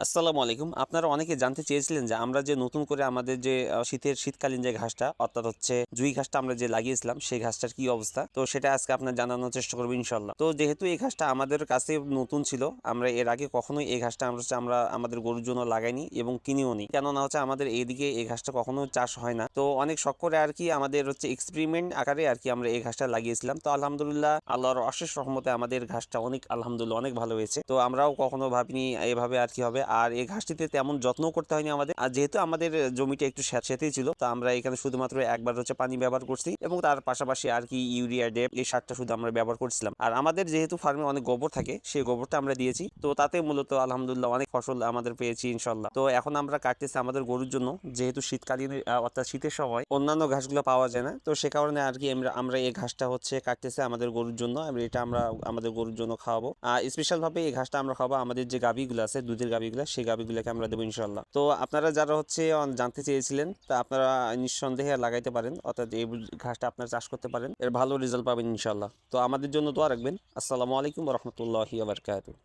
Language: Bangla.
আসসালামু আলাইকুম। আপনারা অনেকে জানতে চেয়েছিলেন যে আমরা যে নতুন করে আমাদের যে শীতকালীন যে ঘাসটা অর্থাৎ হচ্ছে জুঁই ঘাসটা আমরা যে লাগিয়েছিলাম সেই ঘাসটার কি অবস্থা। তো সেটা আজকে আপনার জানানোর চেষ্টা করব ইনশাআল্লাহ। তো যেহেতু এই ঘাসটা আমাদের কাছে নতুন ছিল, আমরা এর আগে কখনোই এই ঘাসটা আমরা আমাদের গরুর জন্য লাগাইনি এবং কিনিও নি। কেননা হচ্ছে আমাদের এইদিকে এই ঘাসটা কখনো চাষ হয় না। তো অনেক শখ করে আরকি আমাদের হচ্ছে এক্সপেরিমেন্ট আকারে আরকি আমরা এই ঘাসটা লাগিয়েছিলাম। তো আলহামদুলিল্লাহ আল্লাহর অশেষ রহমতে আমাদের ঘাসটা আলহামদুলিল্লাহ অনেক ভালো হয়েছে। তো আমরাও কখনো ভাবিনি এভাবে আর কি হবে। আর এই ঘাসটিতে তেমন যত্ন করতে হয়নি আমাদের। আর যেহেতু আমাদের জমিটা একটু স্যাঁতসেঁতেই ছিল, তো আমরা এখানে শুধুমাত্র একবার হচ্ছে পানি ব্যবহার করছি এবং তার পাশাপাশি আর কি ইউরিয়া, ডেপ এই সারটা শুধু আমরা ব্যবহার করছিলাম। আর আমাদের যেহেতু ফার্মে অনেক গোবর থাকে, সেই গোবরটা আমরা দিয়েছি। তো তাতে মূলত আলহামদুলিল্লাহ অনেক ফসল আমাদের পেয়েছি ইনশাল্লাহ। তো এখন আমরা কাটতেছি আমাদের গরুর জন্য, যেহেতু শীতকালীন অর্থাৎ শীতের সময় অন্যান্য ঘাসগুলো পাওয়া যায় না। তো সে কারণে আর কি আমরা এই ঘাসটা হচ্ছে কাটতেছি আমাদের গরুর জন্য। এটা আমরা আমাদের গরুর জন্য খাওয়াবো। স্পেশাল ভাবে এই ঘাসটা আমরা খাওয়াবো আমাদের যে গাভীগুলো আছে, দুধের গাভীগুলো, সেই গাভীগুলোকে আমরা দেবো ইনশাল্লাহ। তো আপনারা যারা হচ্ছে জানতে চেয়েছিলেন, তা আপনারা নিঃসন্দেহে লাগাইতে পারেন, অর্থাৎ এই ঘাসটা আপনারা চাষ করতে পারেন, এর ভালো রেজাল্ট পাবেন ইনশাল্লাহ। তো আমাদের জন্য দোয়া রাখবেন। আসসালামু আলাইকুম ওয়া রাহমাতুল্লাহি ওয়া বারাকাতুহু।